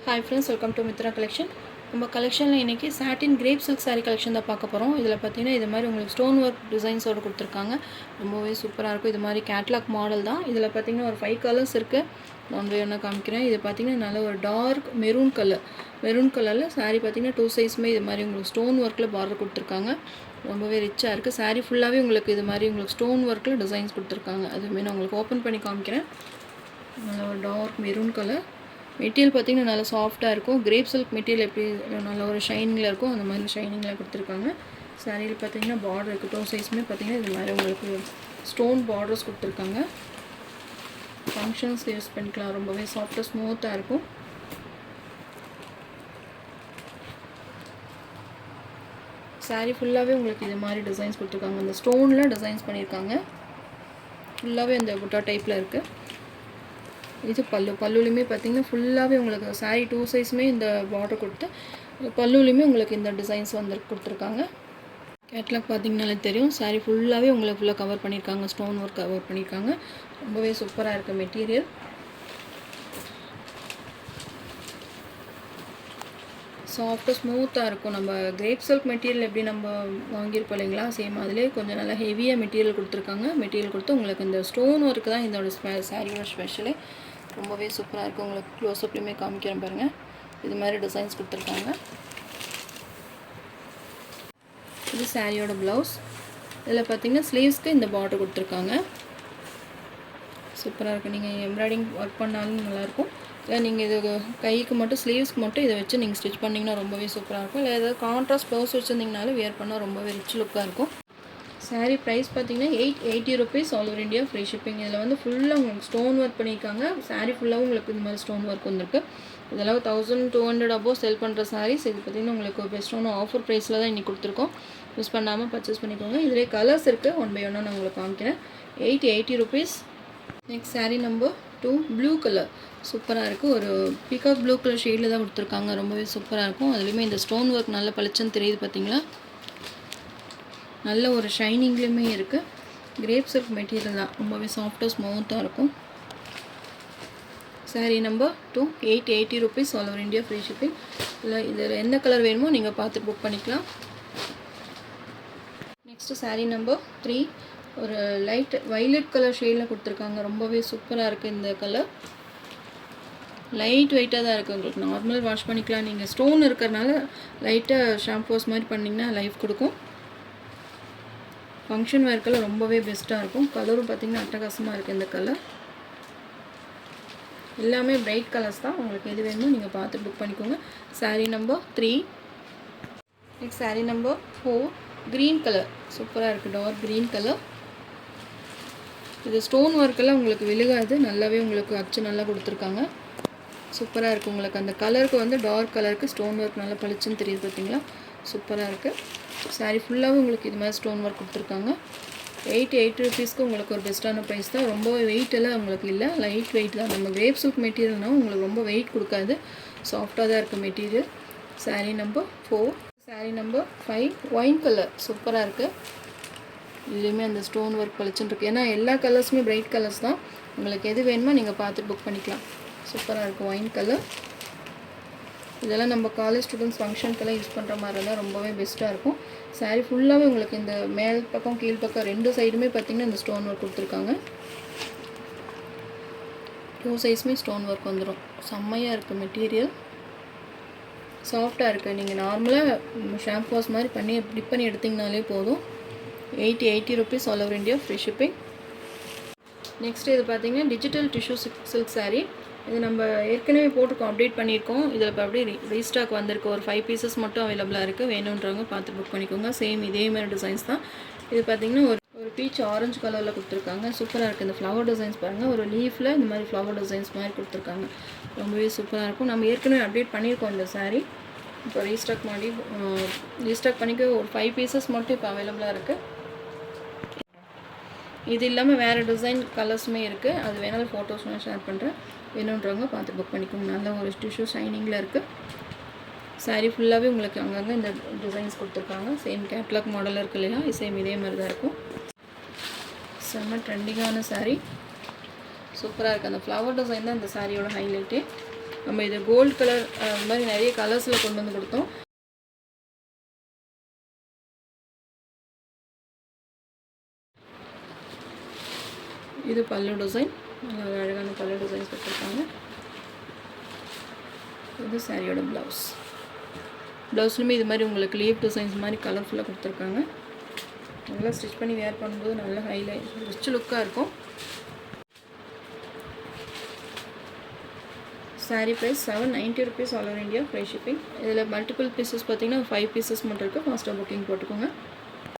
Hi friends, welcome to Mitra collection. நம்ம கலெக்ஷனில் இன்றைக்கி சாட்டின் கிரேப் சில்க் சாரீ கலெக்ஷன் தான் பார்க்க போகிறோம். இதில் பார்த்தீங்கன்னா இது மாதிரி உங்களுக்கு ஸ்டோன் ஒர்க் டிசைன்ஸோடு கொடுத்துருக்காங்க. ரொம்பவே சூப்பராக இருக்கும். இது மாதிரி கேட்லாக் மாடல் தான். இதில் பார்த்தீங்கன்னா ஒரு 5 கலர்ஸ் இருக்குது. நான் ஒன்று காமிக்கிறேன். இது பார்த்தீங்கன்னா நல்ல ஒரு டார்க் மெரூன் கலரில் சாரீ பார்த்தீங்கன்னா 2 சைஸுமே இது மாதிரி உங்களுக்கு ஸ்டோன் ஒர்க்கில் பார்டர் கொடுத்துருக்காங்க. ரொம்பவே ரிச்சாக இருக்குது. சாரீ ஃபுல்லாகவே உங்களுக்கு இது மாதிரி உங்களுக்கு ஸ்டோன் ஒர்க்கில் டிசைன்ஸ் கொடுத்துருக்காங்க. அதுவுமே நான் உங்களுக்கு ஓப்பன் பண்ணி காமிக்கிறேன். நல்ல ஒரு டார்க் மெரூன் கலர். மெட்டீரியல் பார்த்திங்கன்னா நல்லா சாஃப்டாக இருக்கும். கிரேப் சில்க் மெட்டீரியல் எப்படி நல்ல ஒரு ஷைனிங்கில் இருக்கும், அந்த மாதிரி ஷைனிங்கில் கொடுத்துருக்காங்க. சாரியில் பார்த்திங்கன்னா பார்டர் இருக்குது. 2 சைஸுமே பார்த்திங்கன்னா இது மாதிரி உங்களுக்கு ஸ்டோன் பார்டர்ஸ் கொடுத்துருக்காங்க. ஃபங்க்ஷன்ஸ் யூஸ் பண்ணிக்கலாம். ரொம்பவே சாஃப்டாக ஸ்மூத்தாக இருக்கும். சாரீ ஃபுல்லாகவே உங்களுக்கு இது மாதிரி டிசைன்ஸ் கொடுத்துருக்காங்க. அந்த ஸ்டோனில் டிசைன்ஸ் பண்ணியிருக்காங்க. ஃபுல்லாகவே அந்த புட்டா டைப்பில் இருக்குது. இது பல்லுலையுமே பார்த்திங்கன்னா ஃபுல்லாகவே உங்களுக்கு சாரீ 2 சைஸுமே இந்த பார்டர் கொடுத்து பல்லுலையுமே உங்களுக்கு இந்த டிசைன்ஸ் வந்து கொடுத்துருக்காங்க. கேட்லாக் பார்த்திங்கனாலே தெரியும். சாரீ ஃபுல்லாகவே உங்களுக்கு ஃபுல்லாக கவர் பண்ணியிருக்காங்க. ஸ்டோன் ஒர்க் கவர் பண்ணியிருக்காங்க. ரொம்பவே சூப்பராக இருக்குது மெட்டீரியல். சாஃப்டாக ஸ்மூத்தாக இருக்கும். நம்ம கிரேப் சில்க் மெட்டீரியல் எப்படி நம்ம வாங்கியிருப்போம் இல்லைங்களா, சேம் அதிலே கொஞ்சம் நல்லா ஹெவியாக மெட்டீரியல் கொடுத்துருக்காங்க. மெட்டீரியல் கொடுத்து உங்களுக்கு இந்த ஸ்டோன் ஒர்க்கு தான் இதோட சாரியோட ஸ்பெஷலே. ரொம்பவே சூப்பராக இருக்குது. உங்களுக்கு க்ளோஸ்அப்லேயுமே காமிக்கிறேன் பாருங்கள். இது மாதிரி டிசைன்ஸ் கொடுத்துருக்காங்க. இது சாரியோட ப்ளவுஸ். இதில் பார்த்திங்கன்னா ஸ்லீவ்ஸ்க்கு இந்த பார்டர் கொடுத்துருக்காங்க. சூப்பராக இருக்குது. நீங்கள் எம்ப்ராய்டிங் ஒர்க் பண்ணாலும் நல்லாயிருக்கும். இல்லை நீங்கள் இது கைக்கு மட்டும் ஸ்லீவ்ஸ்க்கு மட்டும் இதை வச்சு நீங்கள் ஸ்டிச் பண்ணிங்கன்னா ரொம்பவே சூப்பராக இருக்கும். இல்லை ஏதாவது கான்ட்ராஸ்ட் ப்ளவுஸ் வச்சுருந்தீங்கனாலும் வேர் பண்ணால் ரொம்பவே ரிச் லுக்காக இருக்கும். சாரீ ப்ரைஸ் பார்த்தீங்கன்னா 880 rupees all over India free shipping. இதில் வந்து ஃபுல்லாக உங்களுக்கு ஸ்டோன் ஒர்க் பண்ணியிருக்காங்க. சாரீ ஃபுல்லாகவும் உங்களுக்கு இந்த மாதிரி ஸ்டோன் ஒர்க் வந்திருக்கு. இதெல்லாம் 1200 above செல் பண்ணுற சாரீஸ். இது பார்த்திங்கன்னா உங்களுக்கு பெஸ்ட்டான ஆஃபர் ப்ரைஸில் தான் இன்றைக்கி கொடுத்துருக்கோம். யூஸ் பண்ணாமல் பர்ச்சேஸ் பண்ணிக்கோங்க. இதிலே கலர்ஸ் இருக்குது. 1 by 1 நான் உங்களுக்கு காமிக்கிறேன். 880 rupees. Next sari number 2 blue colour. சூப்பராக இருக்குது. ஒரு பீகாக் ப்ளூ கலர் ஷேடில் தான் கொடுத்துருக்காங்க. ரொம்பவே சூப்பராக இருக்கும். அதுலேயுமே இந்த ஸ்டோன் ஒர்க் நல்ல பளிச்சுன்னு தெரியுது பார்த்தீங்களா. நல்ல ஒரு ஷைனிங்லேயுமே இருக்குது. கிரேப் சில்க் மெட்டீரியல் தான். ரொம்பவே சாஃப்டாக ஸ்மூத்தாக இருக்கும். Sari number 2 880 rupees all over India free shipping. இல்லை இதில் எந்த கலர் வேணுமோ நீங்கள் பார்த்து புக் பண்ணிக்கலாம். நெக்ஸ்ட்டு சாரீ நம்பர் 3 ஒரு லைட் வைலட் கலர் ஷேடில் கொடுத்துருக்காங்க. ரொம்பவே சூப்பராக இருக்குது. இந்த கலர் லைட் வெயிட்டாக தான் இருக்குது. உங்களுக்கு நார்மல் வாஷ் பண்ணிக்கலாம். நீங்கள் ஸ்டோன் இருக்கிறனால லைட்டாக ஷாம்பூஸ் மாதிரி பண்ணிங்கன்னா லைஃப் கொடுக்கும். ஃபங்க்ஷன் வேர்க்கெல்லாம் ரொம்பவே பெஸ்ட்டாக இருக்கும். கலரும் பார்த்திங்கன்னா அட்டகாசமாக இருக்குது. இந்த கலர் எல்லாமே பிரைட் கலர்ஸ் தான். உங்களுக்கு எது வேணுமோ நீங்கள் பார்த்து புக் பண்ணிக்கோங்க. Sari number 3. Next sari number 4 green colour. சூப்பராக இருக்குது. Dark green colour. இது ஸ்டோன் ஒர்க்கெல்லாம் உங்களுக்கு விழுகாது. நல்லாவே உங்களுக்கு அச்சு நல்லா கொடுத்துருக்காங்க. சூப்பராக இருக்குது. உங்களுக்கு அந்த கலருக்கு வந்து டார்க் கலருக்கு ஸ்டோன் ஒர்க் நல்லா பளிச்சுன்னு தெரியுது பார்த்தீங்களா. சூப்பராக இருக்குது. சாரீ ஃபுல்லாகவே உங்களுக்கு இது மாதிரி ஸ்டோன் ஒர்க் கொடுத்துருக்காங்க. 880 rupeesக்கு உங்களுக்கு ஒரு பெஸ்ட்டான ப்ரைஸ் தான். ரொம்ப வெயிட்டெல்லாம் உங்களுக்கு இல்லை. லைட் வெயிட் தான். நம்ம கிரேப் சில்க் மெட்டீரியல்னால் உங்களுக்கு ரொம்ப வெயிட் கொடுக்காது. சாஃப்டாக தான் இருக்குது material. Sari number 4. Sari number 5 wine colour. சூப்பராக இருக்குது. இதுலேயுமே அந்த ஸ்டோன் ஒர்க் பளிச்சுன்னு இருக்குது. ஏன்னா எல்லா கலர்ஸுமே பிரைட் கலர்ஸ் தான். உங்களுக்கு எது வேணுமோ நீங்கள் பார்த்து புக் பண்ணிக்கலாம். சூப்பராக இருக்குது. Wine colour. இதெல்லாம் நம்ம காலேஜ் ஸ்டூடெண்ட்ஸ் ஃபங்க்ஷனுக்கெல்லாம் யூஸ் பண்ணுற மாதிரி இருந்தால் ரொம்பவே பெஸ்ட்டாக இருக்கும். சாரீ ஃபுல்லாகவே உங்களுக்கு இந்த மேல் பக்கம் கீழ் பக்கம் 2 சைடுமே பார்த்திங்கன்னா இந்த ஸ்டோன் ஒர்க் கொடுத்துருக்காங்க. 2 சைஸுமே ஸ்டோன் ஒர்க் வந்துடும். செம்மையாக இருக்குது மெட்டீரியல். சாஃப்டாக இருக்குது. நீங்கள் நார்மலாக ஷாம்பு வாஷ் மாதிரி பண்ணி டிப் பண்ணி எடுத்திங்கனாலே போதும். 880 rupees all over India free shipping. Next இது பார்த்திங்கன்னா டிஜிட்டல் டிஷ்யூ சில்க் சாரீ. இது நம்ம ஏற்கனவே போட்டுருக்கோம், அப்டேட் பண்ணியிருக்கோம். இதில் இப்போ அப்படியே ரீஸ்டாக் வந்திருக்கு. ஒரு 5 pieces மட்டும் அவைலபிளாக இருக்குது. வேணுன்றவங்க பார்த்து புக் பண்ணிக்கோங்க. சேம் இதே மாதிரி டிசைன்ஸ் தான். இது பார்த்திங்கன்னா ஒரு பீச் ஆரஞ்சு கலரில் கொடுத்துருக்காங்க. சூப்பராக இருக்குது. இந்த ஃப்ளவர் டிசைன்ஸ் பாருங்கள். ஒரு லீஃபில் இந்த மாதிரி ஃப்ளவர் டிசைன்ஸ் மாதிரி கொடுத்துருக்காங்க. ரொம்பவே சூப்பராக இருக்கும். நம்ம ஏற்கனவே அப்டேட் பண்ணியிருக்கோம் இந்த சாரீ. இப்போ ரீஸ்டாக் பண்ணிக்க ஒரு 5 pieces மட்டும் இப்போ அவைலபிளாக இருக்குது. இது இல்லாமல் வேறு டிசைன் கலர்ஸுமே இருக்குது. அது வேணாலும் ஃபோட்டோஸ் நான் ஷேர் பண்ணுறேன். வேணுன்றவங்க பார்த்து புக் பண்ணிக்கோங்க. நல்ல ஒரு டிஷ்யூ ஷைனிங்கில் இருக்குது. சாரீ ஃபுல்லாகவே உங்களுக்கு அங்கங்கே இந்த டிசைன்ஸ் கொடுத்துருக்காங்க. சேம் கேட்லாக் மாடலில் இருக்குது இல்லையா, சேம் இதே மாதிரி தான் இருக்கும். செம்ம ட்ரெண்டிங்கான சாரீ. சூப்பராக இருக்குது. அந்த ஃப்ளவர் டிசைன் தான் இந்த சாரியோட ஹைலைட்டே. நம்ம இது கோல்டு கலர் அந்த மாதிரி நிறைய கலர்ஸில் கொண்டு வந்து கொடுத்தோம். இது பல்லு டிசைன், நல்லா அழகான பல்லு டிசைன்ஸ் கொடுத்துருக்காங்க. இது சாரியோட ப்ளவுஸ்லுமே இது மாதிரி உங்களுக்கு லீவ் டிசைன்ஸ் மாதிரி கலர்ஃபுல்லாக கொடுத்துருக்காங்க. நல்லா ஸ்டிச் பண்ணி வேர் பண்ணும்போது நல்ல ஹைலைட் ரிச் லுக்காக இருக்கும். Sari price 790 rupees, all over India, free shipping. இதில் மல்டிபிள் பீசஸ் பார்த்தீங்கன்னா 5 பீசஸ் மட்டும் இருக்குது. ஃபாஸ்ட்டாக புக்கிங் போட்டுக்கோங்க.